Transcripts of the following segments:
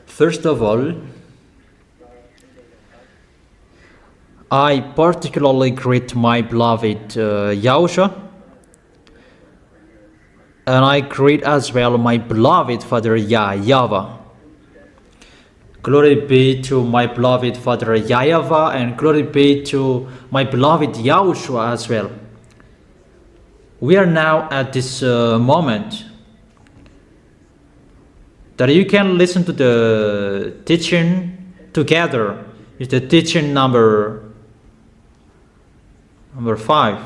First of all, I particularly greet my beloved YAHOSHUAH, and I greet as well my beloved Father YAHVAH. Glory be to my beloved Father YAHVAH, and glory be to my beloved YAHOSHUAH as well. We are now at this moment that you can listen to the teaching together. It's the teaching number 5.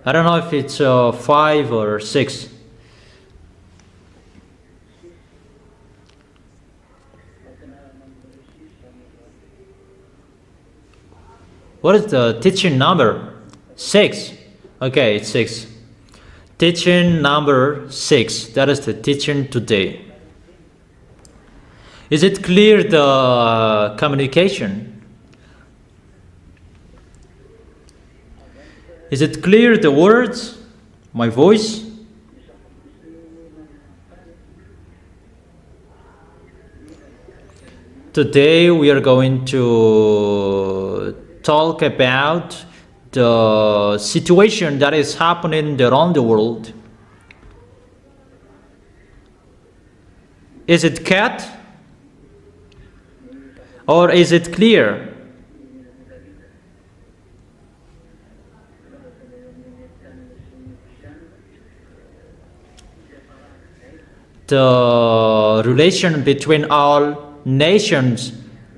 I don't know if it's 5 or 6. What is the teaching number? 6. Okay, it's 6. Teaching number 6. That is the teaching today. Is it clear, the communication? Is it clear, the words? My voice? Today we are going to talk about the situation that is happening around the world. Is it cut? Or is it clear? The relation between all nations,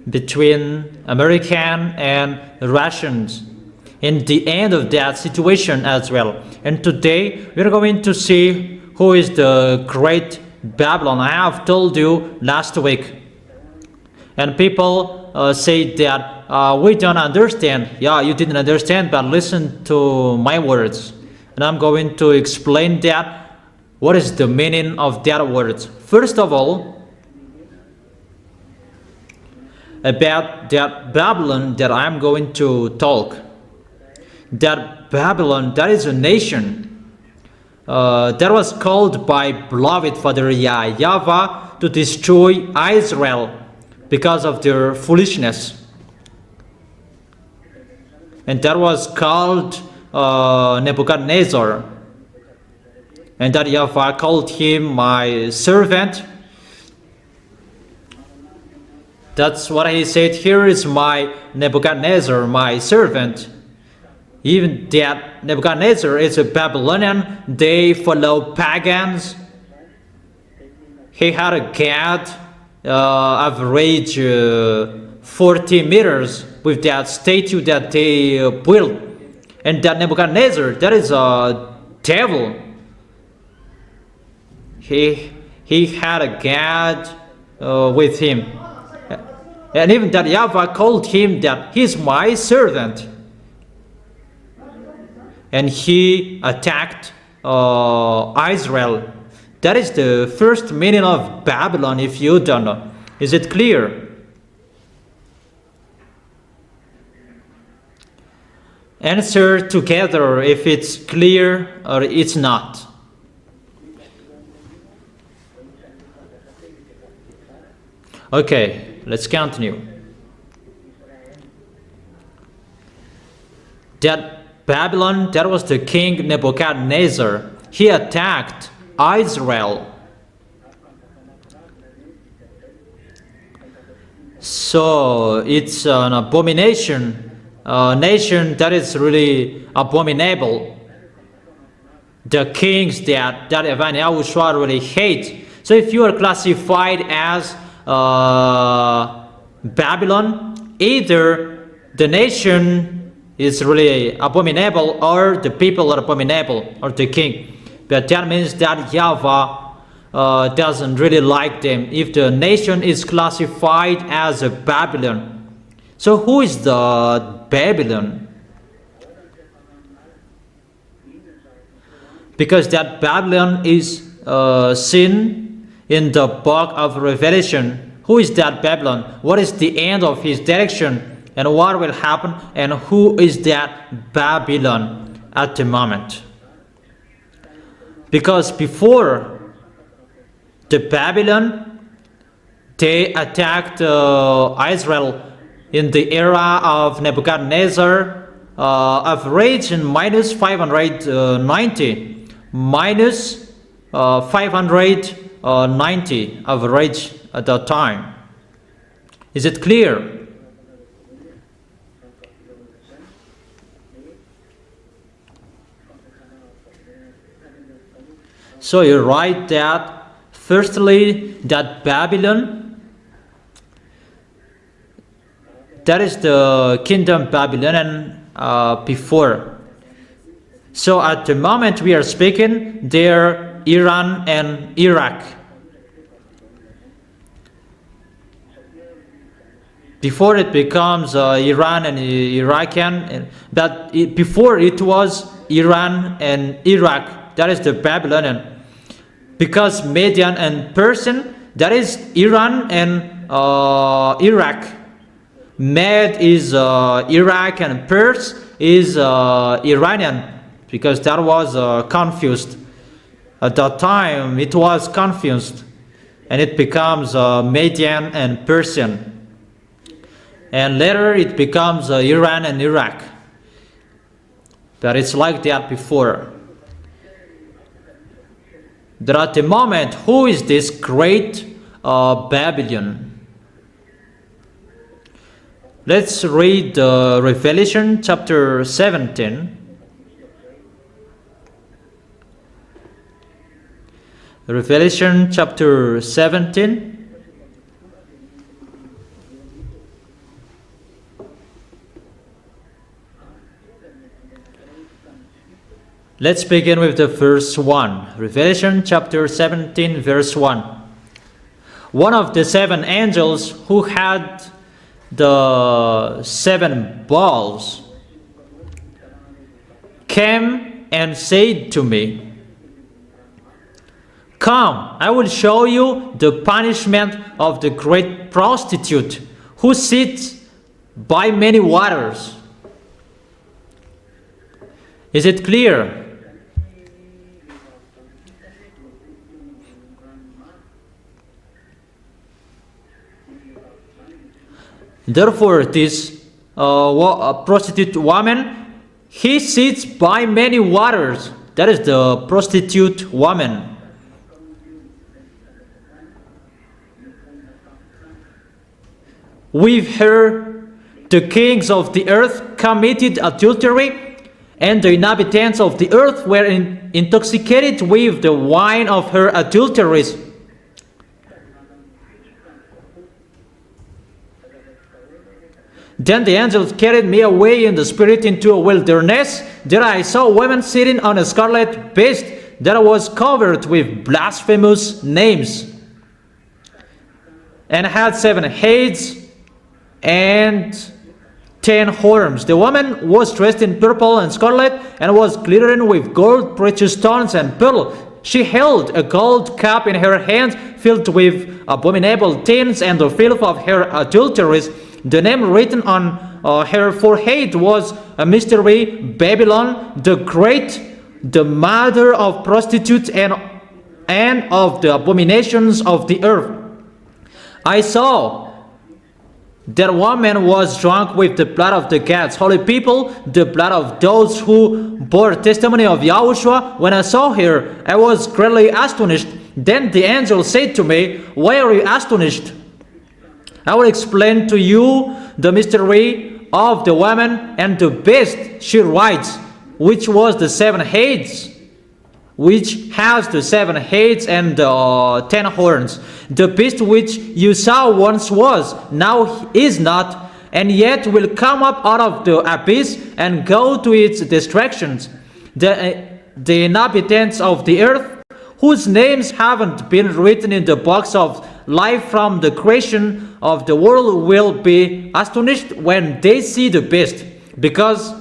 between American and Russians, in the end of that situation as well. And today we are going to see who is the great Babylon. I have told you last week, and people say that we don't understand. Yeah, you didn't understand, but listen to my words, and I'm going to explain that. What is the meaning of that words? First of all, about that Babylon that I'm going to talk. That Babylon, that is a nation that was called by beloved Father YAHVAH to destroy Israel because of their foolishness. And that was called Nebuchadnezzar. And that YAHVAH called him my servant. That's what he said. Here is my Nebuchadnezzar, my servant. Even that Nebuchadnezzar is a Babylonian. They follow pagans. He had a god average 40 meters with that statue that they built. And that Nebuchadnezzar, that is a devil. He had a god with him. And even that YAHVAH called him that he's my servant. And he attacked Israel. That is the first meaning of Babylon, if you don't know. Is it clear? Answer together if it's clear or it's not. Okay, let's continue. That Babylon, that was the king Nebuchadnezzar. He attacked Israel. So it's an abomination, a nation that is really abominable. The kings that YAHOSHUAH really hate. So if you are classified as Babylon, either the nation is really abominable or the people are abominable or the king. But that means that YAHVAH doesn't really like them if the nation is classified as a Babylon. So who is the Babylon? Because that Babylon is seen in the book of Revelation. Who is that Babylon? What is the end of his direction? and what will happen, and who is that Babylon at the moment. Because before the Babylon, they attacked Israel in the era of Nebuchadnezzar, average in minus 590, minus 590 average at that time. Is it clear? So you write that firstly, that Babylon, that is the kingdom Babylon before. So at the moment we are speaking, they're Iran and Iraq. Before it becomes Iran and Iraqian, but before it was Iran and Iraq, that is the Babylonian. Because Median and Persian, that is Iran and Iraq. Med is Iraq and Pers is Iranian, because that was confused. At that time it was confused, and it becomes Median and Persian. And later it becomes Iran and Iraq. But it's like that before. That at the moment, who is this great Babylon? Let's read Revelation chapter 17. Revelation chapter 17. Let's begin with the verse 1. Revelation chapter 17, verse 1. One of the seven angels who had the seven bowls came and said to me, "Come, I will show you the punishment of the great prostitute who sits by many waters." Is it clear? Therefore, this prostitute woman, he sits by many waters. That is the prostitute woman. With her, the kings of the earth committed adultery, and the inhabitants of the earth were intoxicated with the wine of her adulteries. Then the angel carried me away in the spirit into a wilderness. There I saw women sitting on a scarlet beast that was covered with blasphemous names, and had 7 heads and 10 horns. The woman was dressed in purple and scarlet, and was glittering with gold, precious stones, and pearl. She held a gold cup in her hand filled with abominable things and the filth of her adulteries. The name written on her forehead was a mystery, Babylon the Great, the mother of prostitutes and of the abominations of the earth. I saw that woman was drunk with the blood of the God's holy people, the blood of those who bore testimony of YAHOSHUAH. When I saw her, I was greatly astonished. Then the angel said to me, "Why are you astonished? I will explain to you the mystery of the woman and the beast she rides, which was the 7 heads, which has the 7 heads and 10 horns. The beast which you saw once was, now is not, and yet will come up out of the abyss and go to its destructions. The inhabitants of the earth, whose names haven't been written in the books of life from the creation of the world, will be astonished when they see the beast, because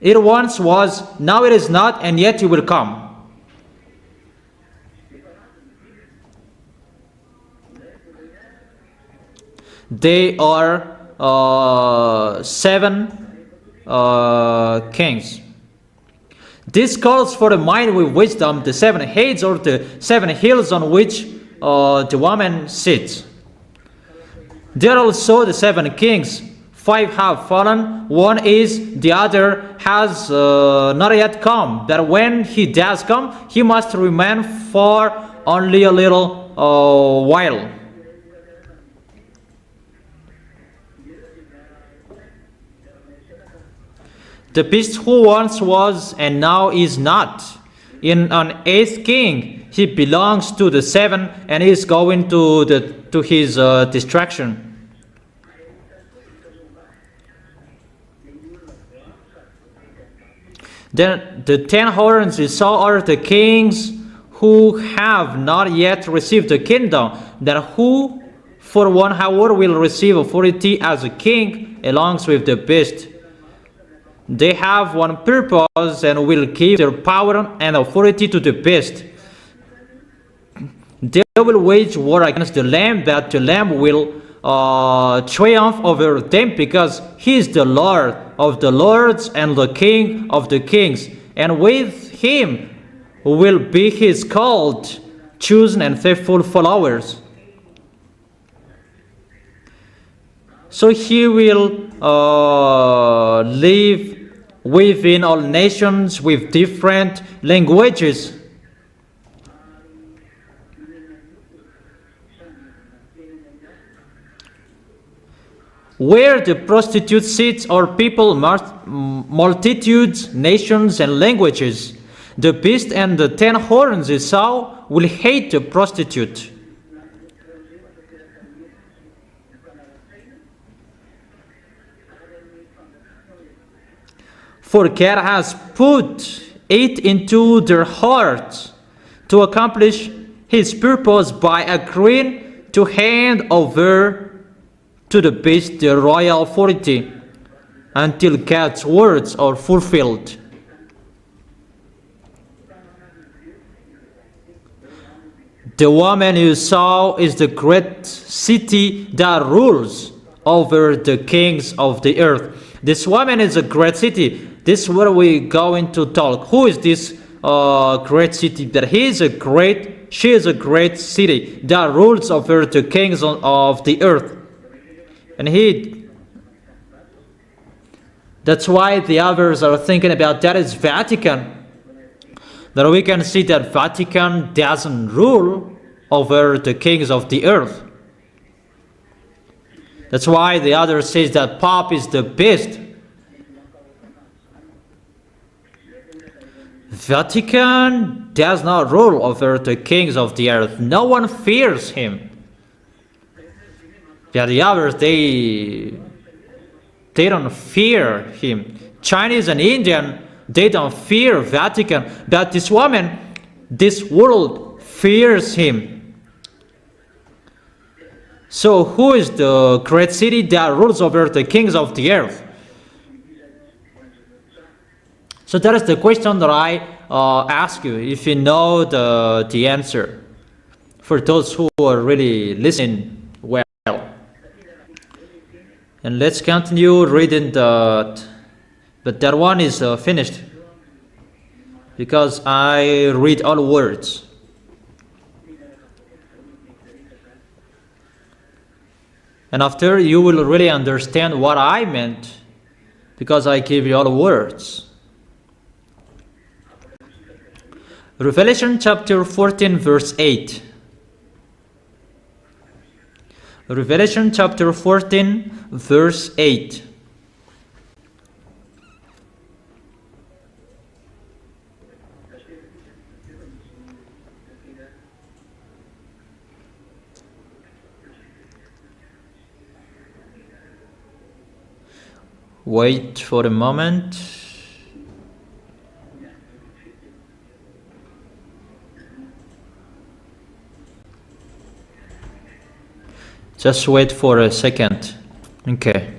it once was, now it is not, and yet it will come." They are seven kings. This calls for a mind with wisdom, the seven heads or the seven hills on which the woman sits. There are also the seven kings. 5 have fallen, one is, the other has not yet come. That when he does come, he must remain for only a little while. The beast who once was and now is not. In an 8th king, he belongs to the 7 and is going to his destruction. Then the 10 horns you saw are the kings who have not yet received the kingdom, then who for 1 hour will receive authority as a king along with the beast. They have one purpose and will give their power and authority to the beast. They will wage war against the Lamb, but the Lamb will triumph over them, because he is the Lord of the lords and the King of the kings, and with him will be his called, chosen and faithful followers. So he will live within all nations with different languages. Where the prostitute sits are people, multitudes, nations, and languages. The beast and the 10 horns you saw will hate the prostitute. For God has put it into their hearts to accomplish his purpose by agreeing to hand over to the beast the royal authority until God's words are fulfilled. The woman you saw is the great city that rules over the kings of the earth. This woman is a great city. This is where we going to talk. Who is this great city? That she is a great city that rules over the kings of the earth. And that's why the others are thinking about that is Vatican. That we can see that Vatican doesn't rule over the kings of the earth. That's why the other says that Pope is the beast. Vatican does not rule over the kings of the earth. No one fears him. Yeah, the others, they don't fear him. Chinese and Indian, they don't fear Vatican. But this woman, this world fears him. So who is the great city that rules over the kings of the earth? So that is the question that I ask you, if you know the answer, for those who are really listening well. And let's continue reading but that one is finished, because I read all words. And after you will really understand what I meant, because I give you all words. Revelation chapter 14 verse 8. Revelation chapter 14 verse 8. Wait for a moment. Just wait for a second. Okay.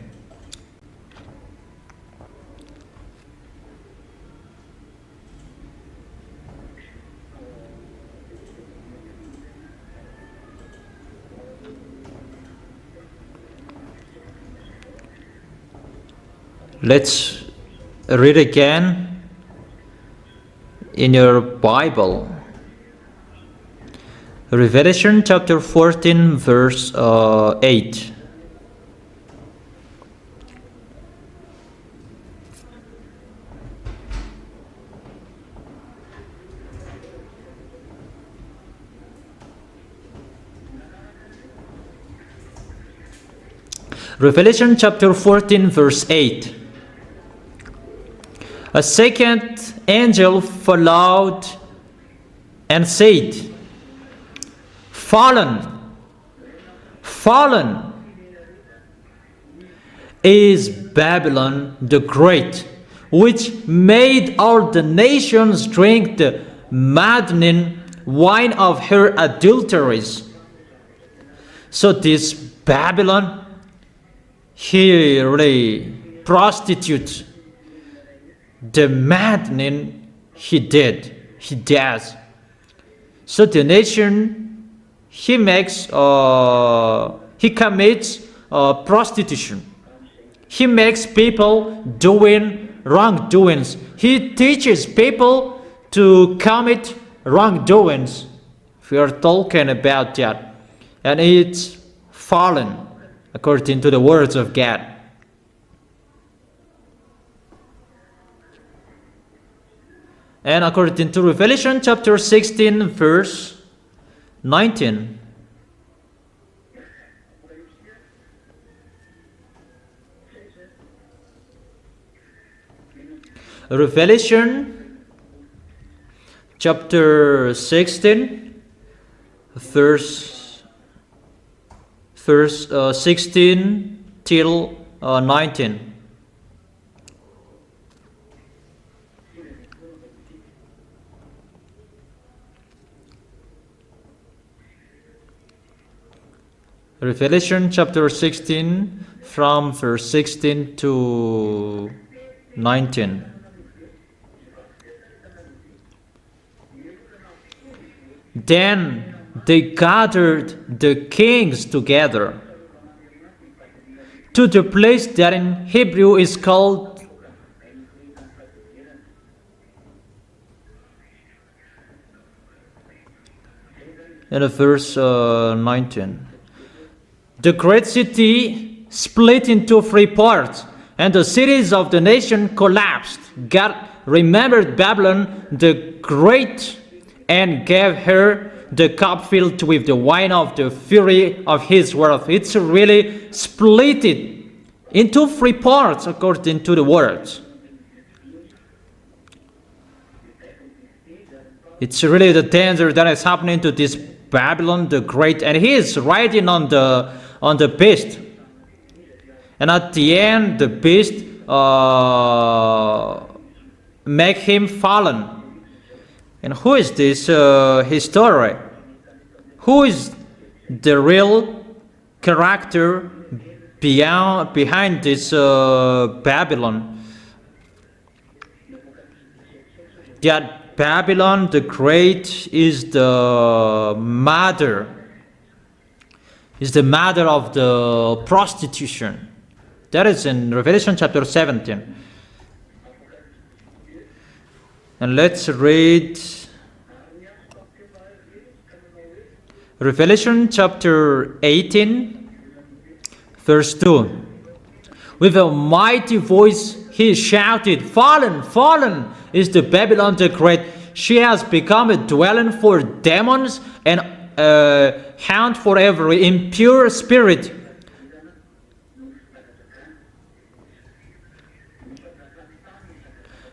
Let's read again in your Bible. Revelation chapter 14 verse 8. Revelation chapter 14 verse 8. A second angel followed and said, Fallen, fallen is Babylon the Great, which made all the nations drink the maddening wine of her adulteries. So this Babylon, he really prostitutes. The maddening he does. So the nation, he commits prostitution. He makes people doing wrongdoings. He teaches people to commit wrongdoings. We are talking about that. And it's fallen, according to the words of God. And according to Revelation chapter 16 verse 19. Revelation chapter 16 verse 16 till 19. Revelation chapter 16 from verse 16 to 19. Then they gathered the kings together to the place that in Hebrew is called in verse 19. The great city split into 3 parts, and the cities of the nation collapsed. God remembered Babylon the Great and gave her the cup filled with the wine of the fury of his wrath. It's really split it into 3 parts according to the words. It's really the danger that is happening to this Babylon the Great, and he is riding on the beast. And at the end, the beast make him fallen. And who is this history? Who is the real character behind this Babylon? That Babylon the Great is the mother of the prostitution. That is in Revelation chapter 17. And let's read Revelation chapter 18, verse 2. With a mighty voice he shouted, Fallen, fallen is the Babylon the Great. She has become a dwelling for demons and a haunt for every impure spirit.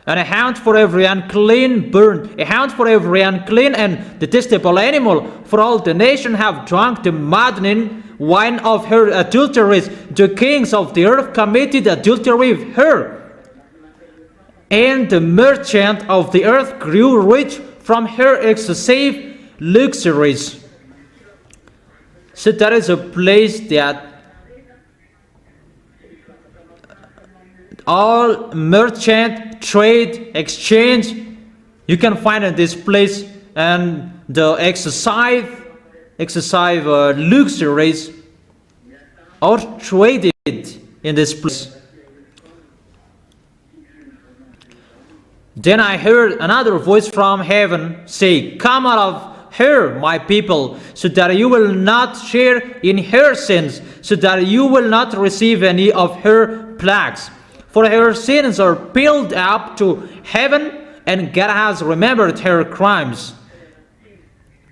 And a haunt for every unclean bird, a haunt for every unclean and detestable animal, for all the nation have drunk the maddening wine of her adulteries. The kings of the earth committed adultery with her, and the merchant of the earth grew rich from her excessive luxuries. So that is a place that all merchant, trade, exchange, you can find in this place, and the excessive luxuries are traded in this place. Then I heard another voice from heaven say, "Come out of her, my people, so that you will not share in her sins, so that you will not receive any of her plagues. For her sins are piled up to heaven, and God has remembered her crimes.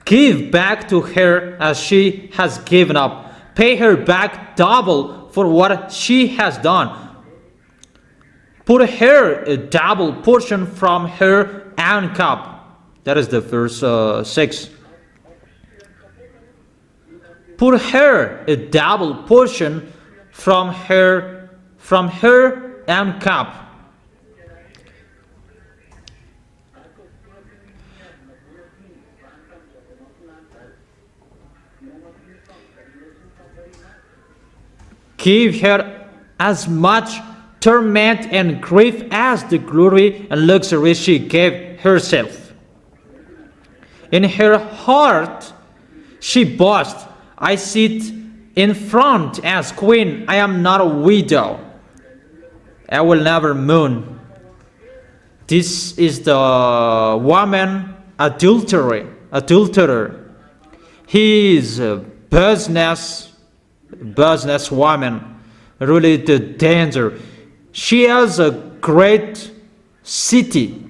Give back to her as she has given up. Pay her back double for what she has done. Put her a double portion from her own cup." That is the verse 6. Put her a double portion from her own cup. Give her as much torment and grief as the glory and luxury she gave herself. In her heart she boasts, "I sit in front as queen. I am not a widow. I will never mourn." This is the woman adulterer. He is a business woman, really the danger. She has a great city.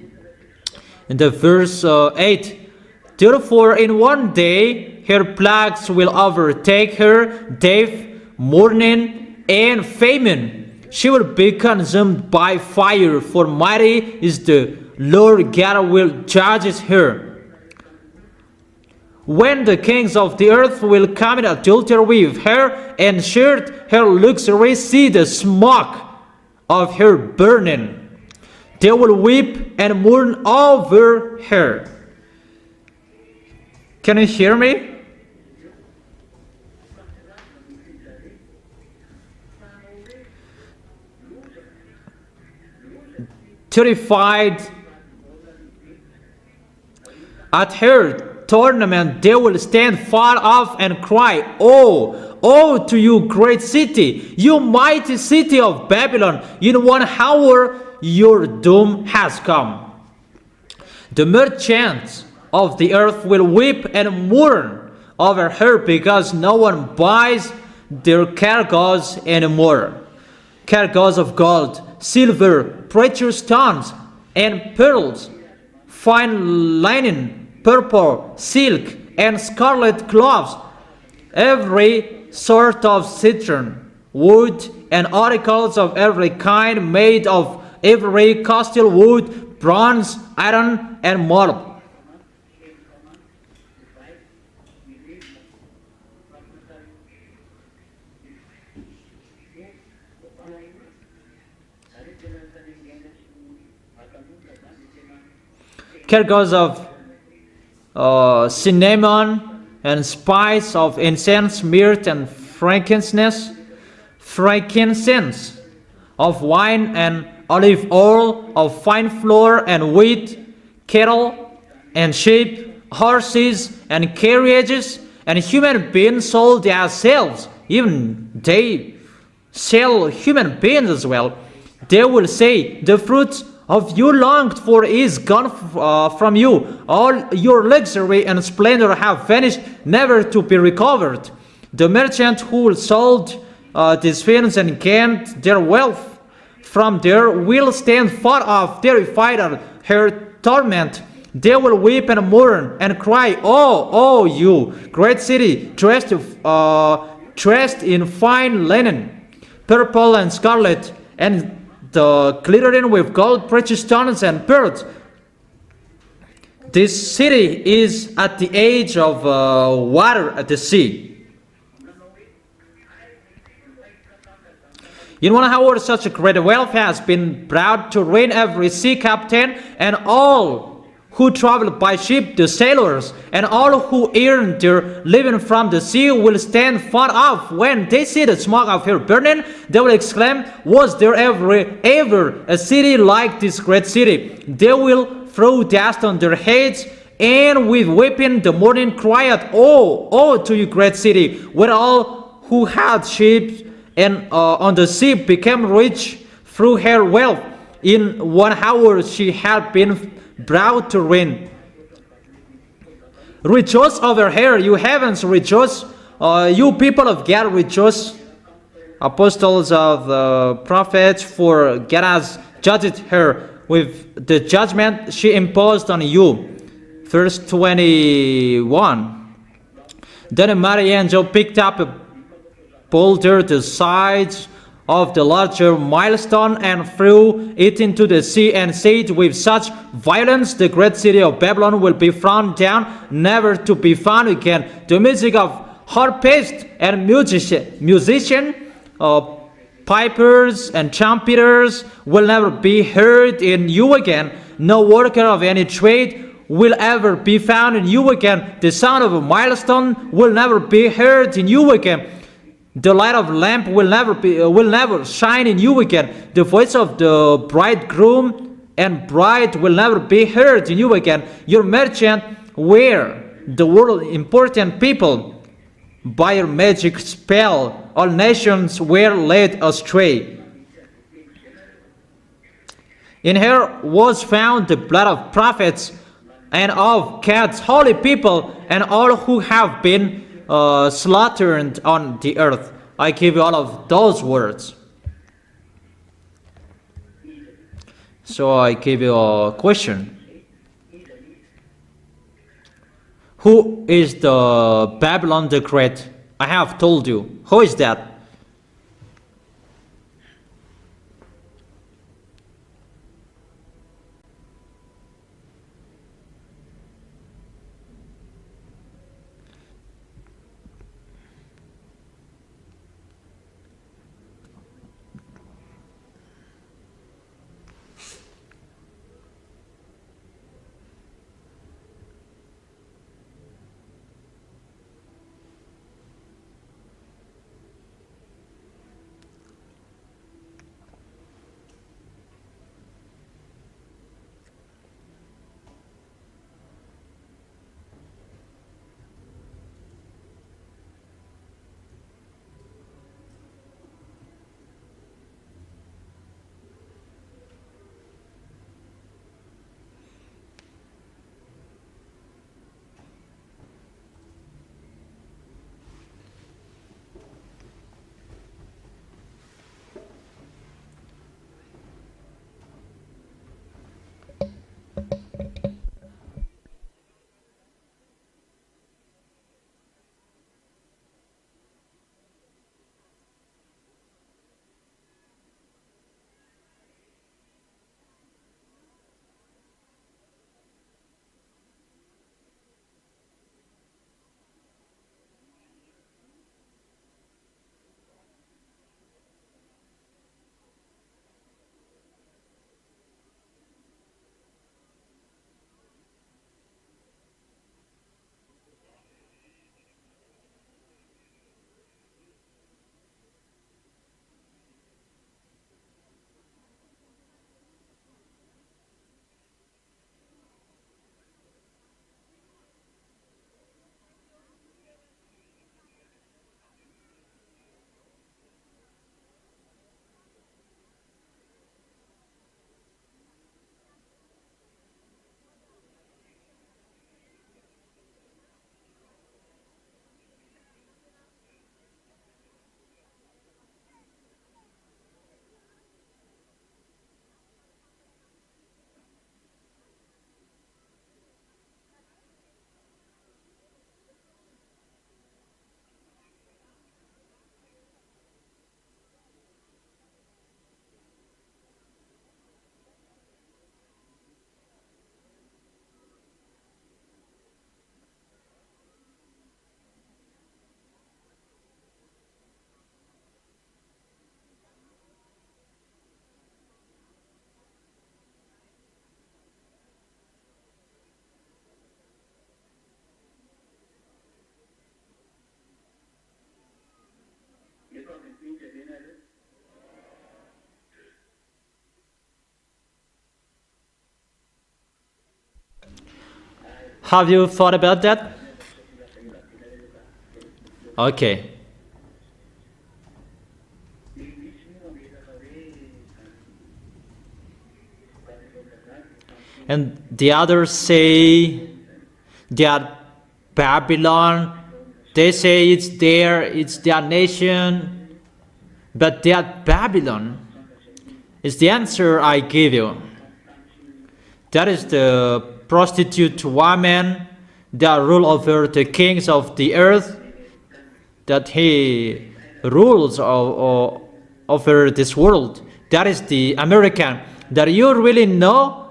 In the verse 8, "Therefore in one day her plagues will overtake her, death, mourning, and famine. She will be consumed by fire, for mighty is the Lord God will judge her. When the kings of the earth will come in adultery with her and share her luxury, see the smoke of her burning. They will weep and mourn over her." Can you hear me? Terrified at her tournament, they will stand far off and cry, "Oh, oh to you, great city, you mighty city of Babylon! In 1 hour your doom has come." The merchants of the earth will weep and mourn over her because no one buys their cargoes anymore. Cargoes of gold, silver, precious stones, and pearls, fine linen, purple, silk, and scarlet cloths, every sort of citron, wood, and articles of every kind made of every costly wood, bronze, iron, and marble. Cargoes of cinnamon and spice, of incense, myrrh, and frankincense, of wine and olive oil, of fine flour and wheat, cattle and sheep, horses and carriages, and human beings sold as slaves. Even they sell human beings as well. They will say, "The fruit of you longed for is gone from you. All your luxury and splendor have vanished, never to be recovered." The merchant who sold these things and gained their wealth from there will stand far off, terrified at her torment. They will weep and mourn and cry, "Oh, oh, you great city, dressed in fine linen, purple and scarlet, and the glittering with gold, precious stones, and pearls." This city is at the edge of water at the sea. In 1 hour, such a great wealth has been brought to ruin every sea captain and all who travel by ship, the sailors, and all who earn their living from the sea will stand far off. When they see the smoke of her burning, they will exclaim, "Was there ever a city like this great city?" They will throw dust on their heads, and with weeping the mourning cry out, "Oh, oh to you great city, where all who had ships and on the sea became rich through her wealth." in 1 hour she had been brought to ruin. Rejoice over her, you heavens, rejoice. You people of God, rejoice. Apostles of the prophets, for God has judged her with the judgment she imposed on you. Verse 21. Then a mighty angel picked up a boulder the size of the larger milestone and threw it into the sea and said with such violence, the great city of Babylon will be thrown down, never to be found again. The music of harpists and musicians, pipers and trumpeters will never be heard in you again. No worker of any trade will ever be found in you again. The sound of a milestone will never be heard in you again. The light of lamp will never shine in you again. The voice of the bridegroom and bride will never be heard in you again. Your merchant were the world important people. By your magic spell, all nations were led astray. In her was found the blood of prophets and of God's holy people and all who have been slaughtered on the earth. I give you all of those words. So I give you a question. Who is the Babylon the Great? I have told you. Who is that? Have you thought about that? Okay. and the others say that Babylon, they say it's their nation, but that Babylon is the answer I give you. That is the prostitute woman that rule over the kings of the earth, that he rules over this world. That is the American. That you really know,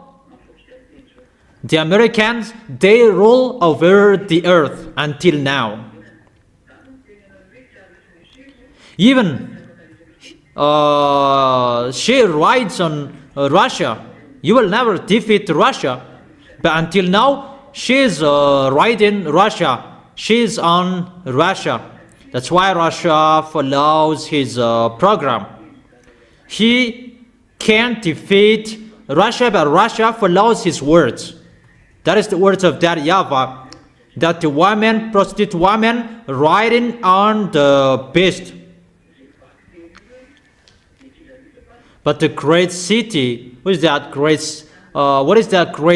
the Americans, they rule over the earth until now. Even she rides on Russia. You will never defeat Russia. But until now, she is riding Russia. She is on Russia. That's why Russia follows his program. He can't defeat Russia, but Russia follows his words. That is the words of that YAHVAH, that the woman, prostitute woman, riding on the beast. But the great city, what is that great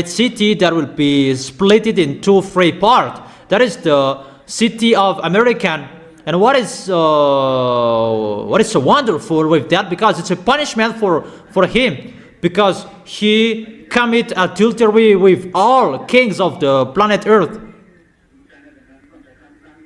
city that will be split into three parts? That is the city of American. And what is so wonderful with that? Because it's a punishment for him, because he commit adultery with all kings of the planet Earth.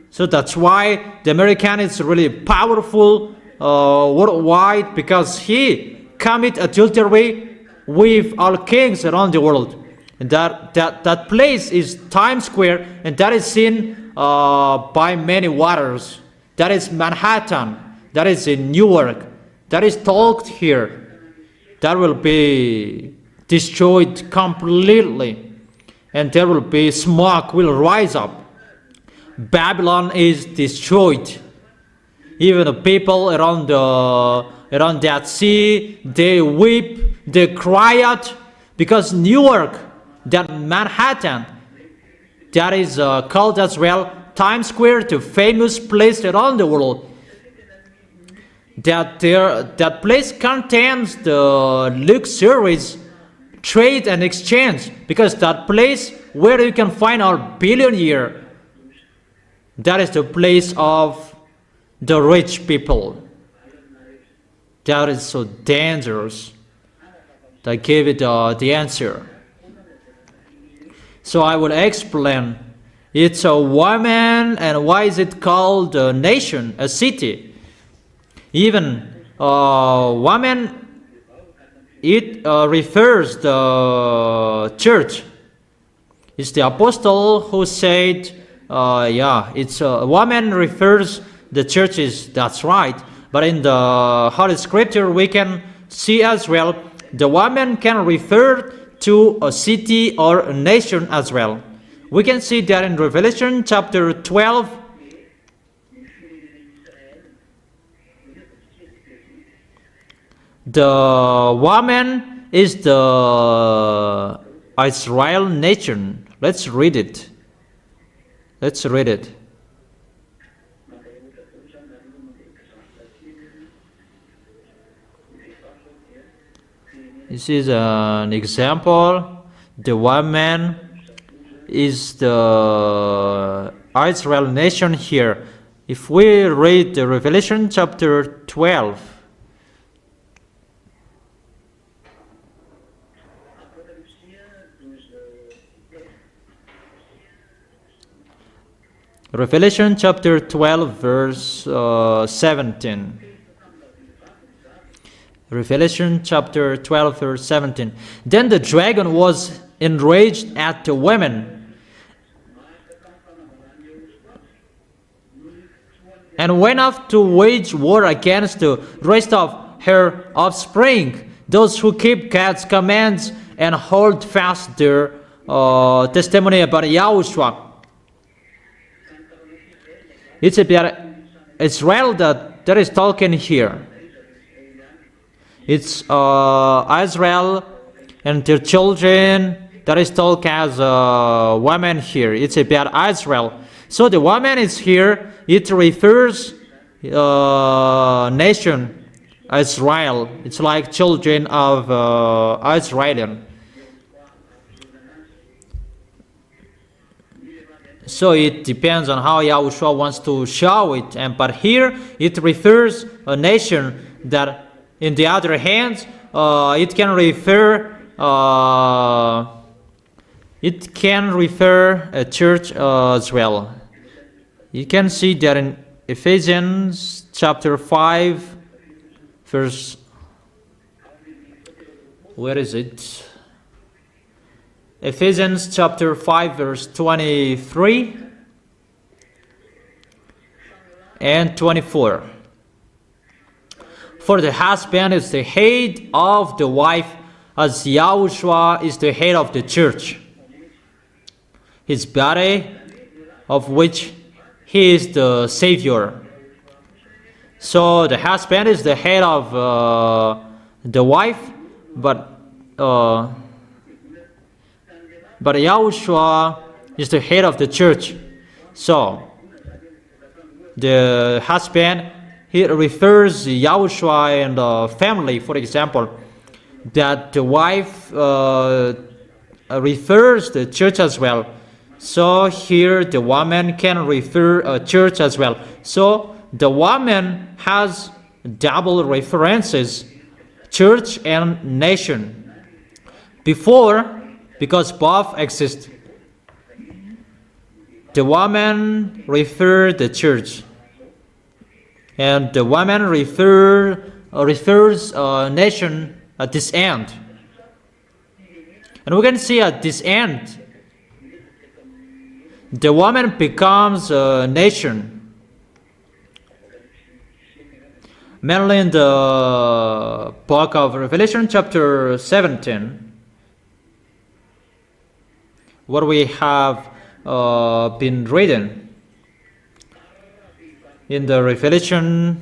So that's why the American is really powerful worldwide, because he commit adultery with all kings around the world. And that place is Times Square, and that is seen by many waters. That is Manhattan. That is in Newark. That is talked here. That will be destroyed completely, and there will be smoke will rise up. Babylon is destroyed. Even the people around that sea, they weep, they cry out, because Newark, that Manhattan, that is called as well Times Square, the famous place around the world. That place contains the luxuries, trade and exchange, because that place where you can find our billionaire, that is the place of the rich people. That is so dangerous. I gave it the answer. So I will explain. It's a woman, and why is it called a nation, a city? Even woman, it refers the church. It's the apostle who said, it's a woman refers the churches. That's right. But in the Holy Scripture, we can see as well, the woman can refer to a city or a nation as well. We can see that in Revelation chapter 12. The woman is the Israel nation. Let's read it. Let's read it. This is an example. The woman is the Israel nation here. If we read the Revelation chapter 12, Revelation chapter 12 verse 17. Revelation chapter 12 verse 17. Then the dragon was enraged at the women and went off to wage war against the rest of her offspring, those who keep God's commands and hold fast their testimony about YAHOSHUAH. It's about Israel that is talking here. It's Israel and their children that is talked as a woman here. It's about Israel. So the woman is here. It refers nation Israel. It's like children of Israel. So it depends on how Yahushua wants to show it. But here it refers a nation that, in the other hand, it can refer a church as well. You can see that in Ephesians chapter 5, verse, where is it? Ephesians chapter 5, verse 23 and 24. For the husband is the head of the wife, as YAHOSHUAH is the head of the church, his body, of which he is the Savior. So the husband is the head of the wife, but YAHOSHUAH is the head of the church. So the husband, he refers YAHOSHUAH and the family, for example, that the wife refers the church as well. So here the woman can refer a church as well. So the woman has double references, church and nation. Before, because both exist, the woman referred the church, and the woman refers a nation at this end. And we can see at this end, the woman becomes a nation. Mainly in the book of Revelation, chapter 17, what we have been reading in the Revelation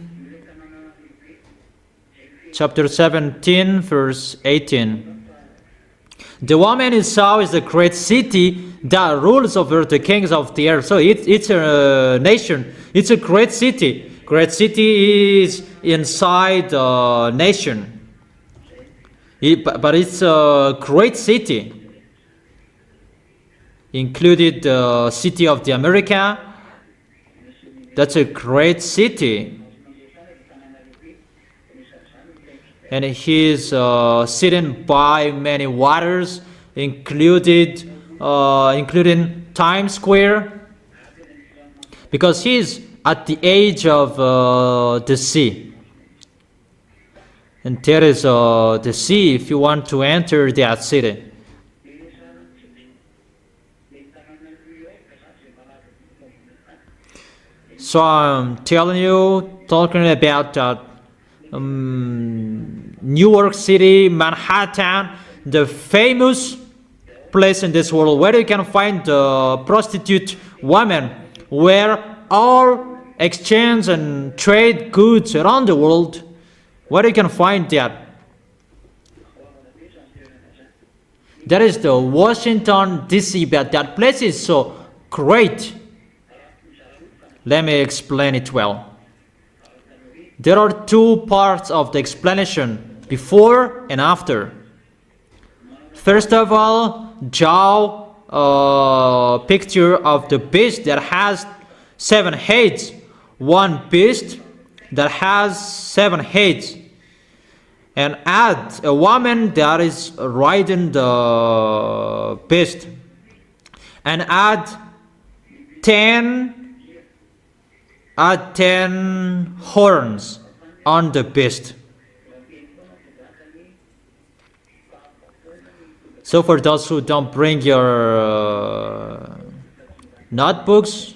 chapter 17, verse 18. The woman you saw is the great city that rules over the kings of the earth. So it's a nation. It's a great city. Great city is inside the nation. But it's a great city. Included the city of the America. That's a great city. And he's sitting by many waters, including Times Square, because he's at the edge of the sea. And there is the sea if you want to enter that city. So I'm telling you, talking about New York City, Manhattan, the famous place in this world where you can find the prostitute women, where all exchange and trade goods around the world, where you can find that. That is the Washington, D.C., but that place is so great. Let me explain it well. There are two parts of the explanation, before and after. First of all, draw a picture of the beast that has 7 heads. One beast that has 7 heads. And add a woman that is riding the beast. And add 10 horns on the beast. So for those who don't bring your notebooks,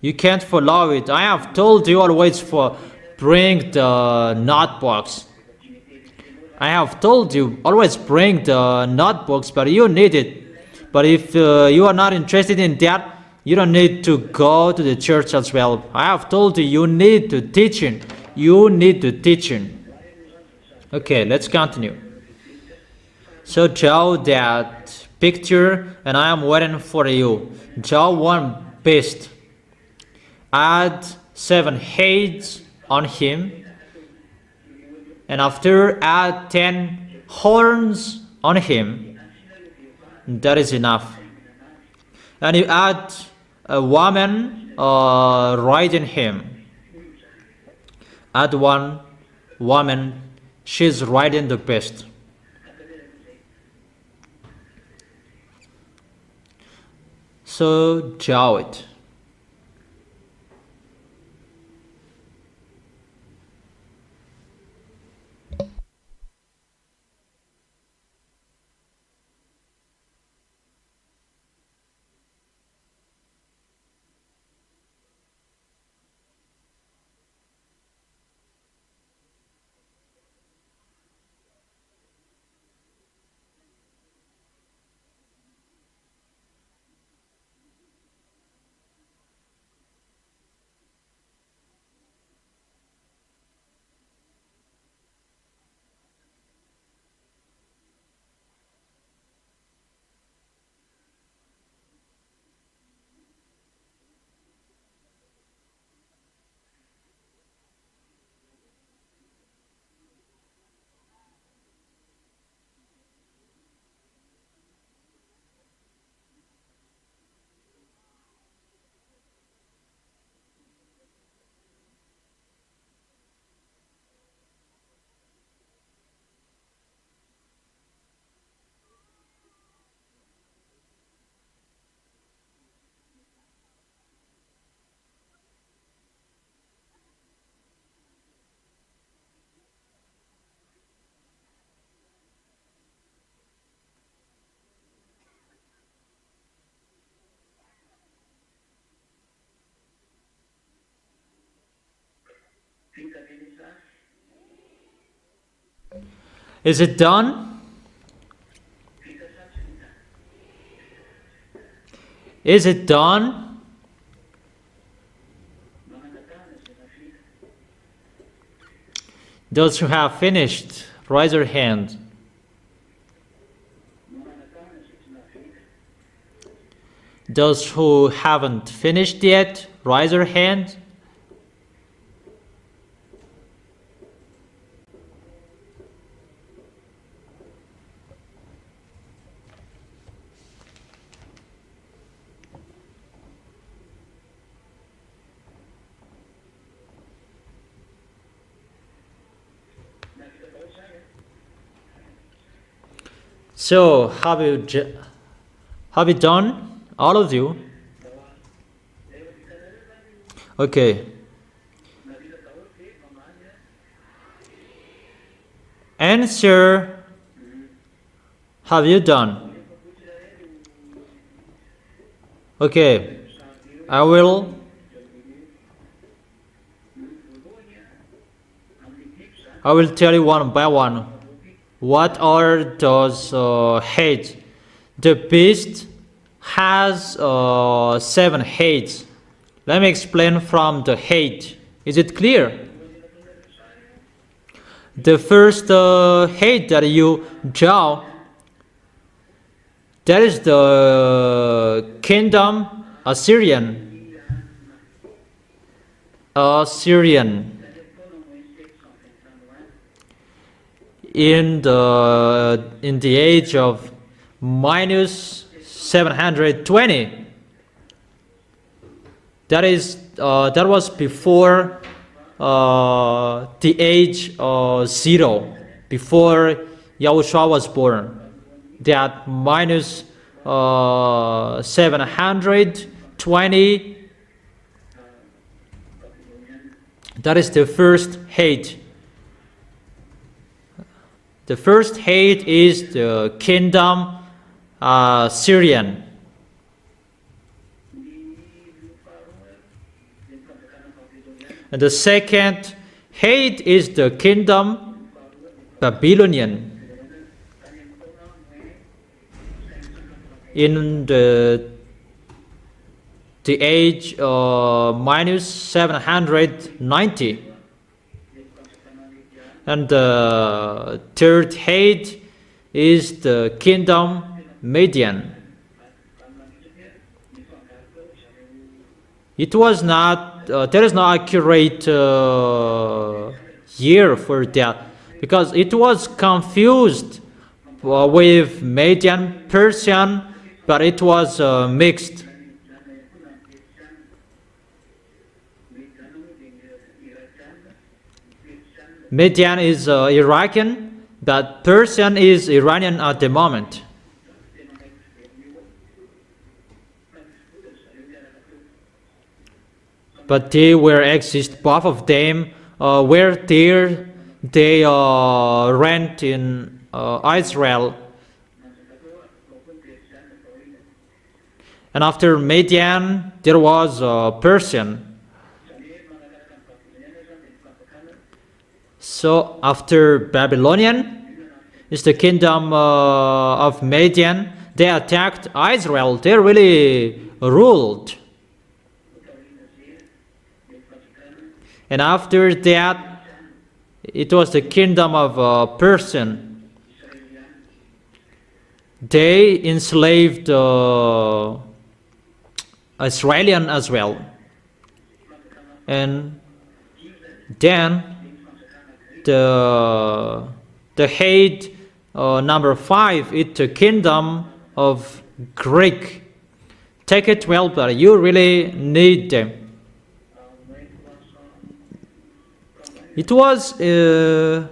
you can't follow it. I have told you always bring the notebooks. I have told you always bring the notebooks, but you need it. But if you are not interested in that, you don't need to go to the church as well. I have told you, you need to teaching. You need to teaching. Okay, let's continue. So draw that picture, and I am waiting for you. Draw one beast. Add 7 heads on him. And after, add 10 horns on him. That is enough. And you add a woman riding him. At one woman, she's riding the beast. So draw it. Is it done? Is it done? Those who have finished, raise your hand. Those who haven't finished yet, raise your hand. So, have you done, all of you? Okay. Answer, have you done? Okay, I will tell you one by one. What are those heads? The beast has 7 heads. Let me explain from the head. Is it clear? The first head that you draw, that is the kingdom Assyrian. In the age of minus 720. That was before the age 0, before YAHOSHUAH was born. That minus 720, that is the first hate. The first hate is the kingdom Syrian. And the second hate is the kingdom Babylonian. In the age minus 790. And the third hate is the kingdom Median. It was not, there is no accurate year for that, because it was confused with Median Persian, but it was mixed. Median is Iraqi, but Persian is Iranian at the moment. But they were exist, both of them were there. They rent in Israel. And after Median, there was Persian. So after Babylonian is the kingdom of Median. They attacked Israel. They really ruled. And after that, it was the kingdom of Persian. They enslaved Israelian as well. And then the head number 5 is the kingdom of Greek. Take it well, but you really need them. It was in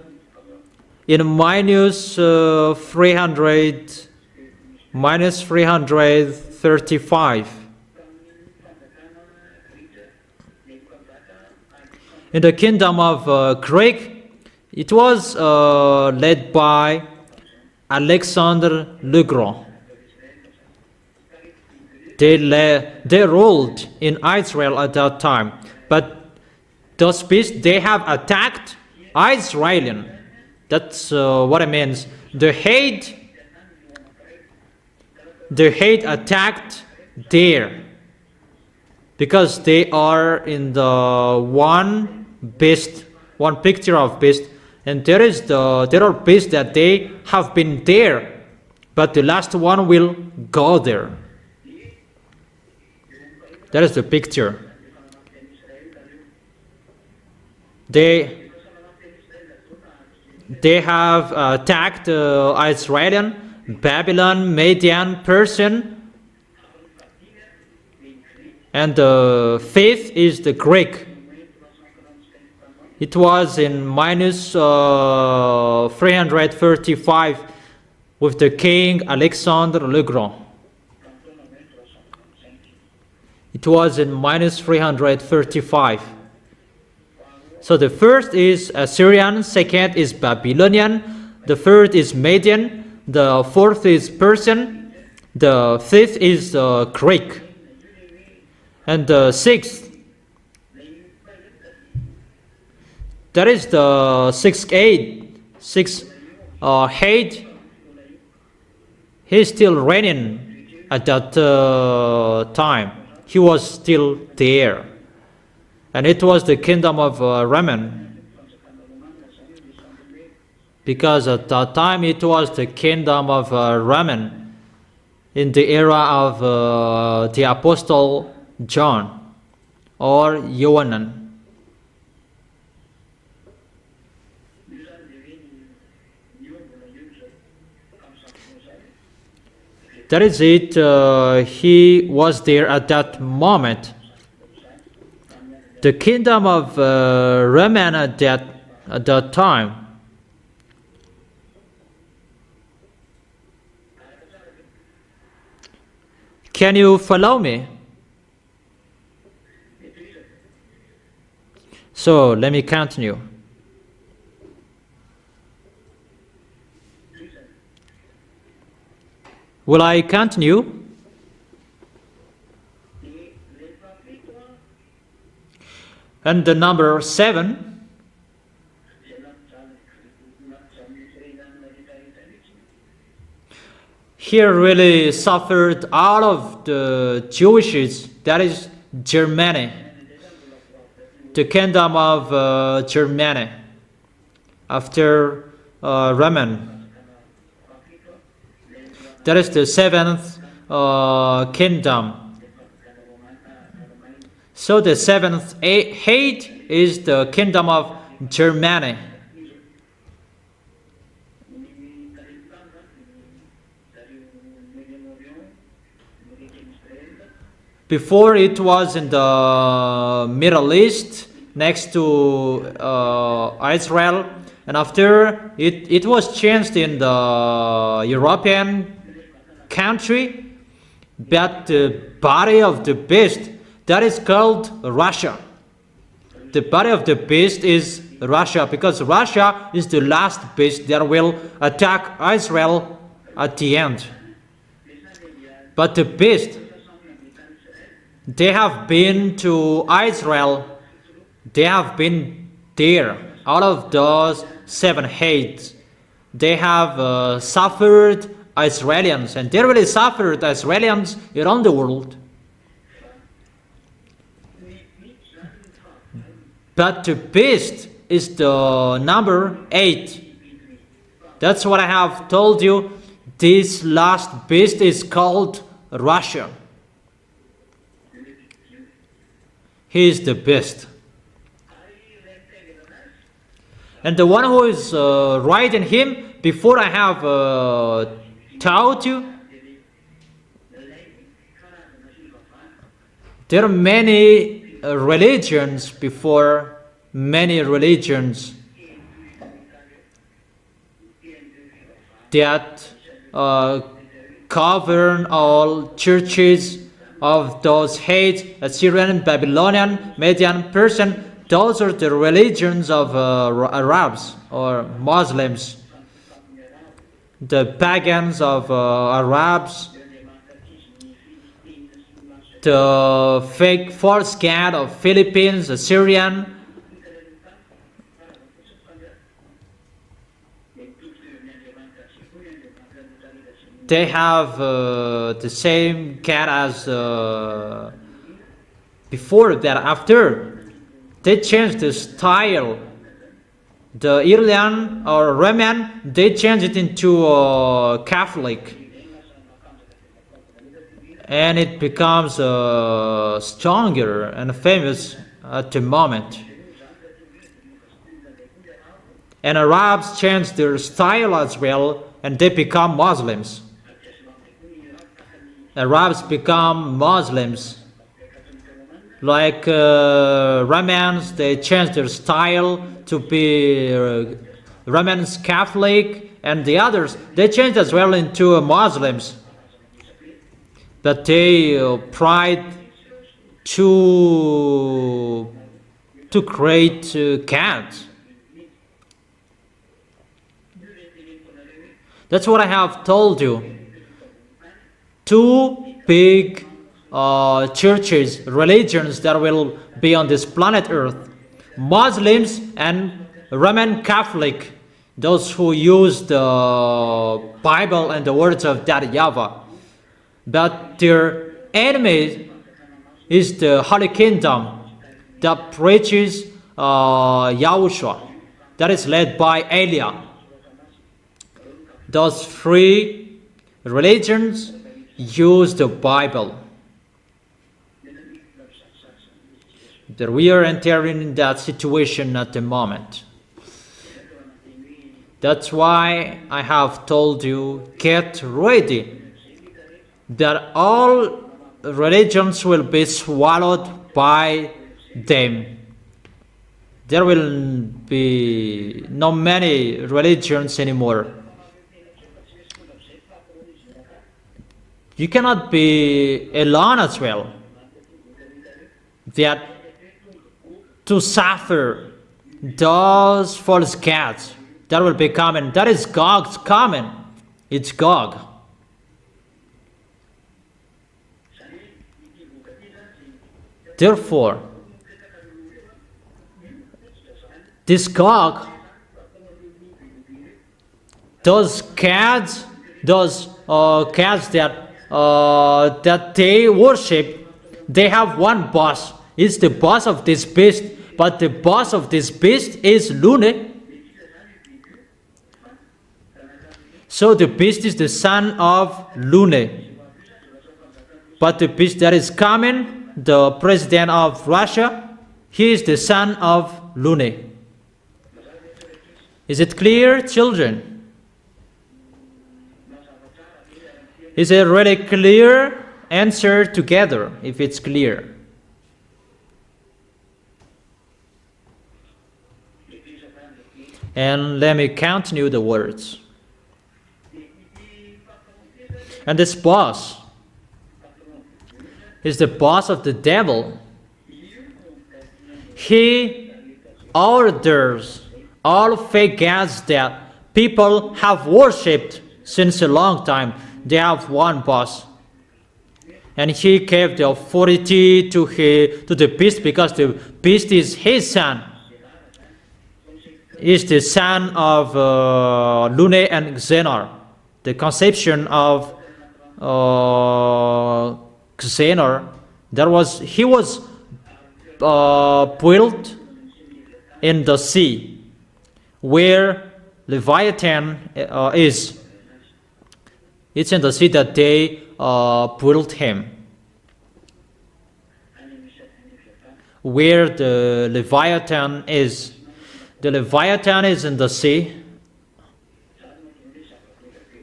minus 335. In the kingdom of Greek, it was led by Alexander the Great. They ruled in Israel at that time, but those beasts, they have attacked Israelian. That's what it means. The hate attacked there, because they are in the one beast, one picture of beast, and there are beasts that they have been there, but the last one will go there. That is the picture. They have attacked Israelian, Babylon, Median, Persian, and the fifth is the Greek. It was in minus 335 with the king Alexander the Great. It was in minus 335. So the first is Assyrian, second is Babylonian, the third is Median, the fourth is Persian, the fifth is Greek, and the sixth, that is the sixth head, he's still reigning at that time. He was still there. And it was the kingdom of Raman. Because at that time it was the kingdom of Raman in the era of the Apostle John or Yohanan. That is it. He was there at that moment. The kingdom of Raman at that time. Can you follow me? So let me continue. Will I continue? And the number 7. Here really suffered all of the Jewishes, that is Germany, the kingdom of Germany after Raman. That is the 7th kingdom. So the 7th head is the kingdom of Germany. Before it was in the Middle East, next to Israel, and after it was changed in the European country, but the body of the beast, that is called Russia. The body of the beast is Russia, because Russia is the last beast that will attack Israel at the end. But the beast, they have been to Israel, they have been there. Out of those 7 hates, they have suffered Israelis, and they really suffered Israelis around the world. But the beast is the number 8. That's what I have told you. This last beast is called Russia. He is the beast. And the one who is riding him, before I have taught you, there are many religions before, many religions that govern all churches of those hate, Assyrian, Babylonian, Median, Persian. Those are the religions of Arabs or Muslims, the pagans of Arabs, the fake false god of Philippines, Assyrian. They have the same cat as before that. After they changed the style, the Iranian or Roman, they changed it into Catholic, and it becomes stronger and famous at the moment. And Arabs changed their style as well, and they become Muslims. Arabs become Muslims. Like Romans, they changed their style to be Romans Catholic, and the others, they changed as well into Muslims. But they tried to create cats. That's what I have told you. 2 big churches, religions that will be on this planet Earth: Muslims and Roman Catholic, those who use the Bible and the words of that YAHVAH. But their enemy is the Holy Kingdom that preaches YAHOSHUAH, that is led by Elia. Those 3 religions use the Bible. That we are entering in that situation at the moment. That's why I have told you, get ready, that all religions will be swallowed by them. There will be not many religions anymore. You cannot be alone as well. That to suffer those false gods that will be coming. That is Gog's coming. It's Gog. Therefore, this Gog, those gods, those gods that they worship, they have one boss. It's the boss of this beast, but the boss of this beast is Lune. So the beast is the son of Lune. But the beast that is coming, the president of Russia, he is the son of Lune. Is it clear, children? Is it really clear? Answer together if it's clear. And let me continue the words. And this boss is the boss of the devil. He orders all fake gods that people have worshipped since a long time. They have one boss. And he gave the authority to the beast because the beast is his son. Is the son of Lune and Xenor. The conception of Xenor, he was built in the sea, where Leviathan is. It's in the sea that they built him. Where the Leviathan is. The Leviathan is in the sea.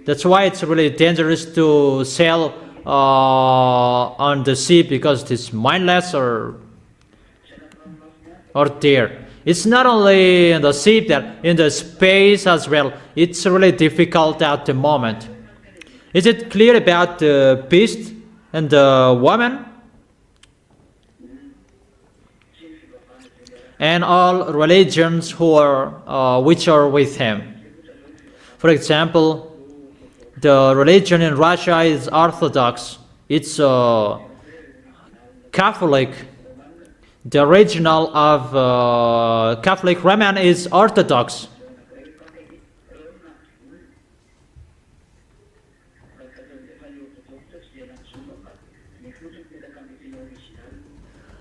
That's why it's really dangerous to sail on the sea, because it's mindless or there. It's not only in the sea, that in the space as well. It's really difficult at the moment. Is it clear about the beast and the woman? And all religions which are with him. For example, the religion in Russia is Orthodox. It's Catholic. The original of Catholic Roman is Orthodox.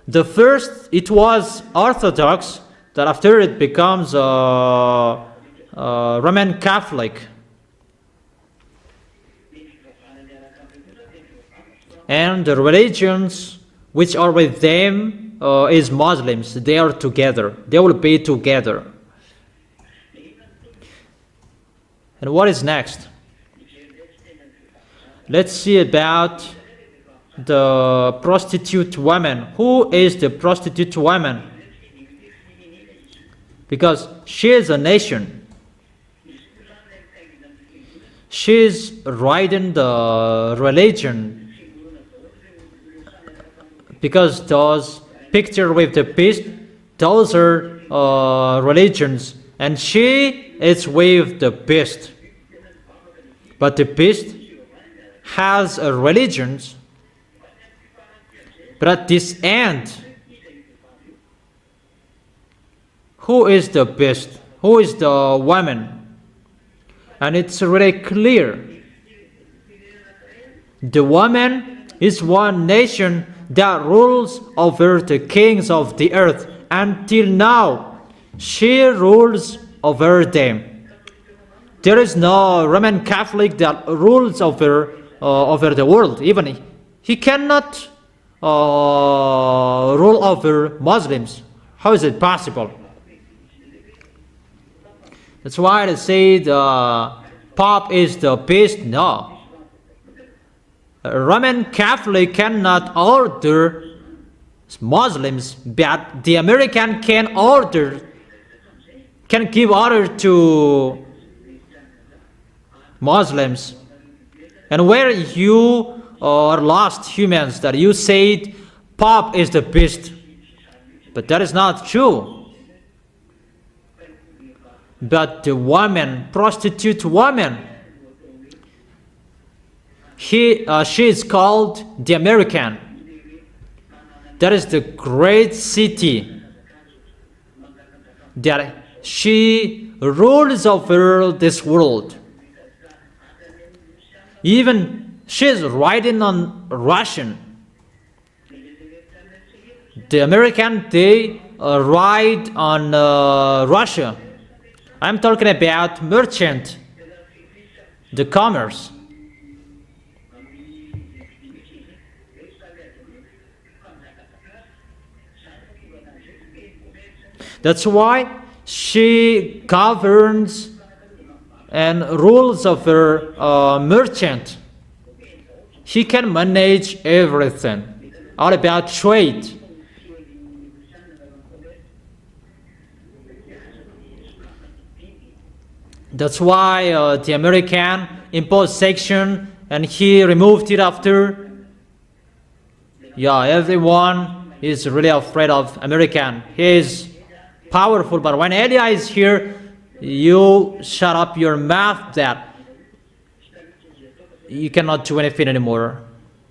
The first, it was Orthodox, that after it becomes Roman Catholic. And the religions which are with them is Muslims. They are together. They will be together. And what is next? Let's see about the prostitute woman. Who is the prostitute woman? Because she is a nation. She is riding the religion. Because those pictures with the beast, those are religions. And she is with the beast. But the beast has religions. But at this end, who is the beast? Who is the woman? And it's really clear. The woman is one nation that rules over the kings of the earth. Until now, she rules over them. There is no Roman Catholic that rules over the world. Even he cannot rule over Muslims. How is it possible? That's why they say the Pope is the beast. No. A Roman Catholic cannot order Muslims, but the American can give order to Muslims. And where you are lost humans, that you said Pope is the beast, but that is not true. But the woman, prostitute woman, she is called the American. That is the great city that she rules over this world. Even she is writing on Russian. The American, they write on Russia. I'm talking about merchant, the commerce. That's why she governs and rules over merchant. He can manage everything, all about trade. That's why the American imposed sanction and he removed it after. Yeah, everyone is really afraid of American. He is powerful, but when Elia is here, you shut up your mouth that you cannot do anything anymore.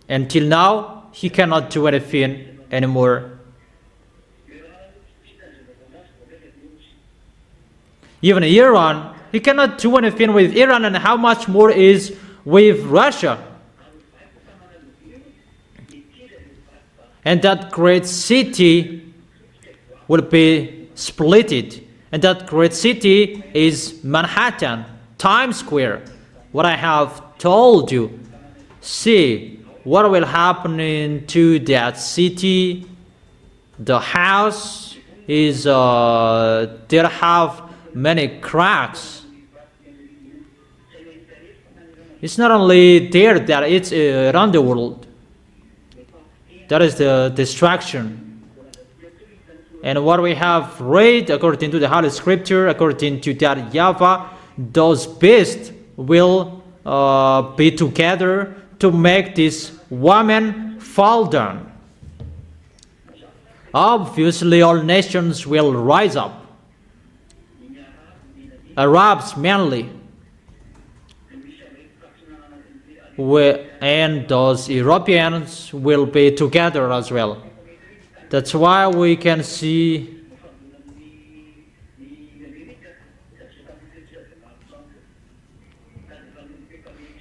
Until now, he cannot do anything anymore. Even Iran, he cannot do anything with Iran, and how much more is with Russia. And that great city will be splitted. And that great city is Manhattan, Times Square. What I have told you. See what will happen to that city. The house is there have many cracks. It's not only there that it's around the world. That is the destruction. And what we have read according to the Holy Scripture, according to that YAHVAH, those beasts will be together to make this woman fall down. Obviously, all nations will rise up. Arabs mainly. And those Europeans will be together as well. That's why we can see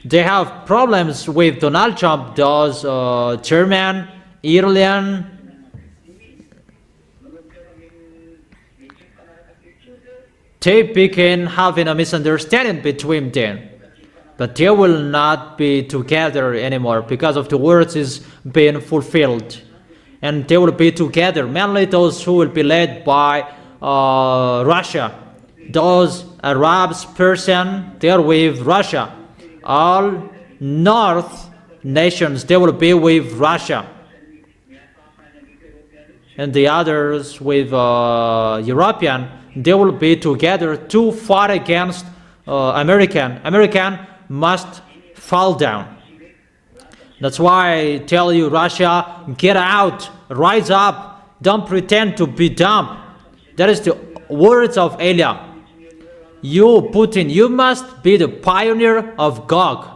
they have problems with Donald Trump, those German, Iranian, they begin having a misunderstanding between them. But they will not be together anymore because of the words is being fulfilled. And they will be together, mainly those who will be led by Russia. Those Arabs person, they are with Russia. All North nations, they will be with Russia. And the others with European, they will be together to fight against American. American must fall down. That's why I tell you, Russia, get out, rise up, don't pretend to be dumb. That is the words of Elia. You, Putin, you must be the pioneer of Gog.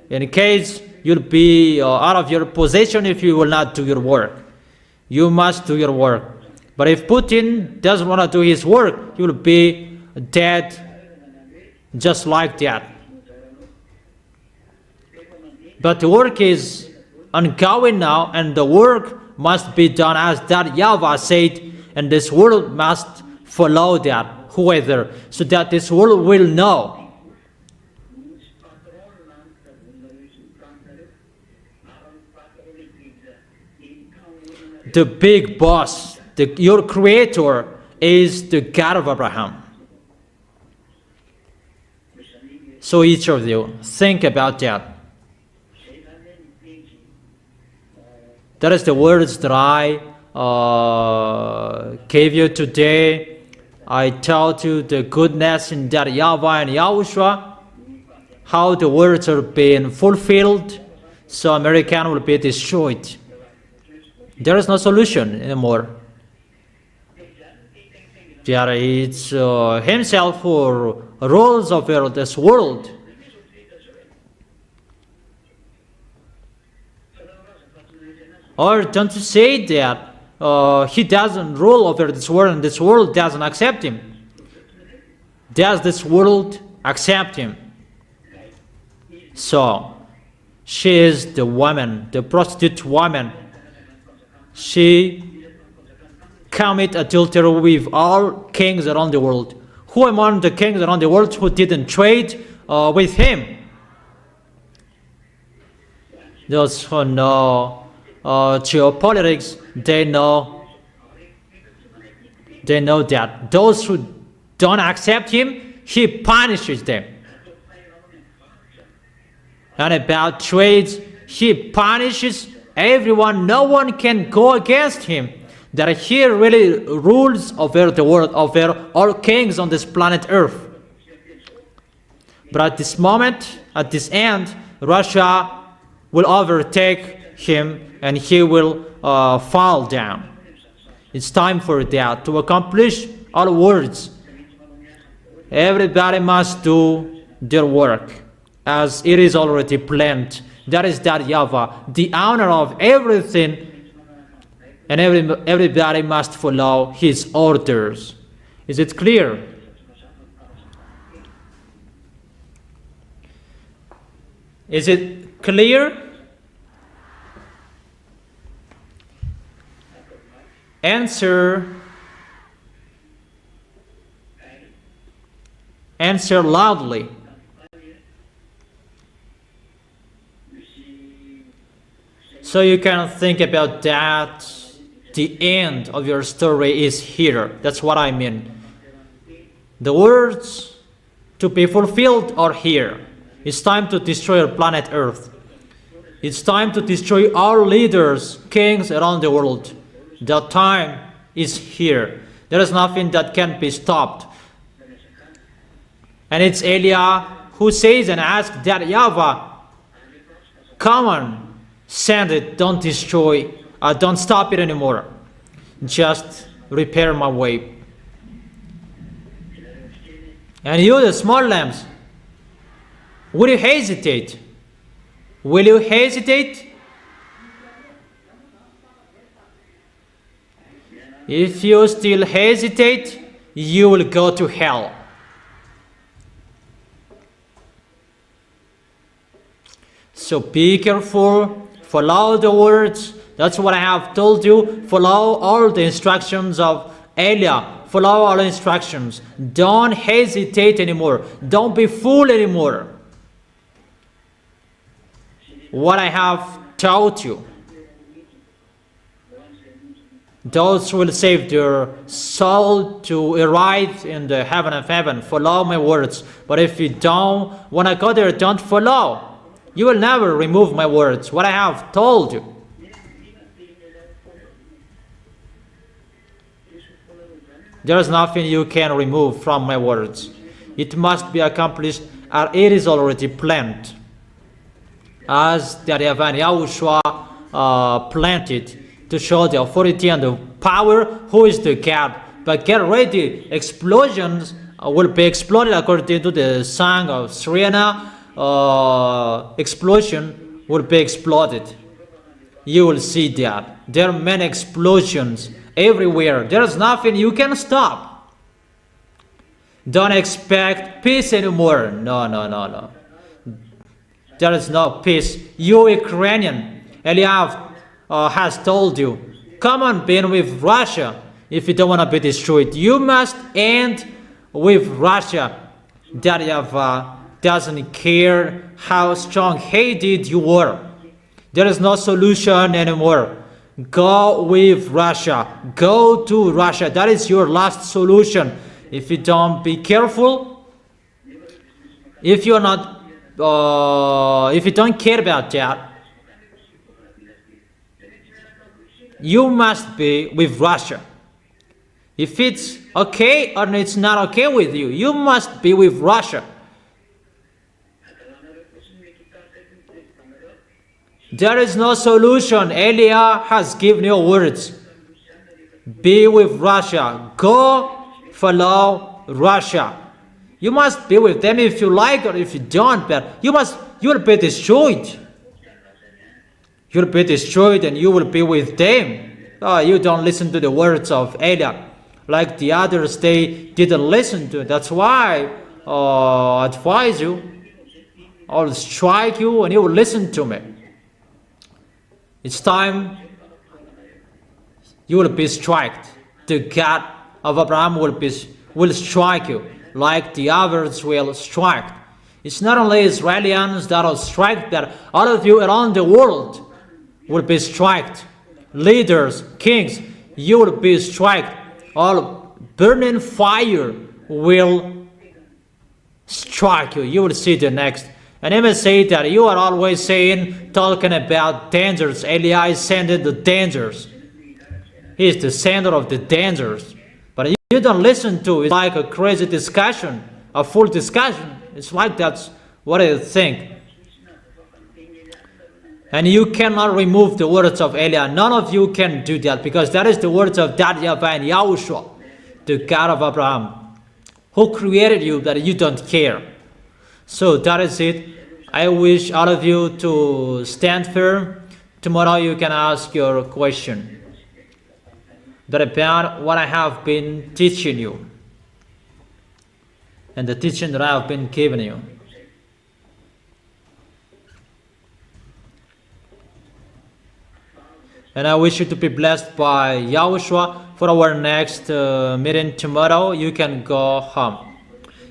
In case you'll be out of your position if you will not do your work. You must do your work. But if Putin doesn't want to do his work, he will be dead just like that. But the work is ongoing now, and the work must be done as that YAHVAH said, and this world must follow that, whoever, so that this world will know. The big boss, your creator, is the God of Abraham. So each of you, think about that. That is the words that I gave you today. I told you the goodness in that YAHVAH and YAHOSHUAH, how the words are being fulfilled, so American will be destroyed. There is no solution anymore. There is himself who rules over this world. Or don't you say that he doesn't rule over this world and this world doesn't accept him? Does this world accept him? So, she is the woman, the prostitute woman. She commit adultery with all kings around the world. Who among the kings around the world who didn't trade with him? Those who know geopolitics, they know that those who don't accept him, he punishes them. And about trades, he punishes everyone. No one can go against him. That he really rules over the world, over all kings on this planet Earth. But at this moment, at this end, Russia will overtake him and he will fall down. It's time for that. To accomplish our words, everybody must do their work as it is already planned. That is that YAHVAH, the owner of everything, and everybody must follow his orders. Is it clear? Is it clear? Answer loudly. So you can think about that. The end of your story is here. That's what I mean. The words to be fulfilled are here. It's time to destroy our planet Earth. It's time to destroy our leaders, kings around the world. The time is here. There is nothing that can be stopped. And it's Elia who says and asks that YAHVAH, come on, send it, don't destroy, don't stop it anymore. Just repair my way. And you, the small lambs, will you hesitate? Will you hesitate? If you still hesitate, you will go to hell. So be careful, follow the words. That's what I have told you. Follow all the instructions of Elia. Follow all instructions. Don't hesitate anymore. Don't be fooled anymore. What I have taught you, those will save their soul to arrive in the heaven of heaven. Follow my words. But if you don't want to go there, don't follow. You will never remove my words, what I have told you. There is nothing you can remove from my words. It must be accomplished, and it is already planned. As the YAHVAH and YAHOSHUAH planted to show the authority and the power who is the God. But get ready, explosions will be exploded according to the song of Serena. Explosion will be exploded. You will see that. There are many explosions everywhere. There is nothing you can stop. Don't expect peace anymore. No. There is no peace. You Ukrainian, Eliav has told you, come on, be with Russia if you don't want to be destroyed. You must end with Russia. That YAHVAH doesn't care how strong-headed you were. There is no solution anymore. Go with Russia. Go to Russia. That is your last solution. If you don't be careful, if you're not, if you don't care about that, you must be with Russia. If it's okay or it's not okay with you, you must be with Russia. There is no solution. Elia has given you words. Be with Russia. Go follow Russia. You must be with them if you like or if you don't, but you'll be destroyed. You'll be destroyed and you will be with them. You don't listen to the words of Elia. Like the others, they didn't listen to it. That's why I advise you. I'll strike you and you will listen to me. It's time you will be struck. The God of Abraham will strike you like the others will strike. It's not only Israelis that will strike, but all of you around the world will be struck. Leaders, kings, you will be struck. All burning fire will strike you. You will see the next. And I must say that you are always talking about dangers. Elia is sending the dangers. He is the sender of the dangers. But you don't listen to it. It's like a crazy discussion, a full discussion. It's like that's what I think. And you cannot remove the words of Elijah. None of you can do that, because that is the words of that YAHVAH and YAHOSHUAH, the God of Abraham, who created you, that you don't care. So that is it. I wish all of you to stand firm. Tomorrow you can ask your question that about what I have been teaching you and the teaching that I have been giving you. And I wish you to be blessed by YAHOSHUAH. For our next meeting tomorrow, you can go home.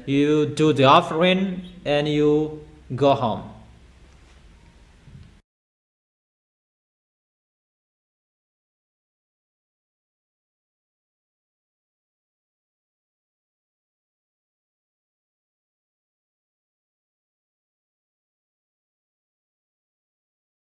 You do the offering and you go home.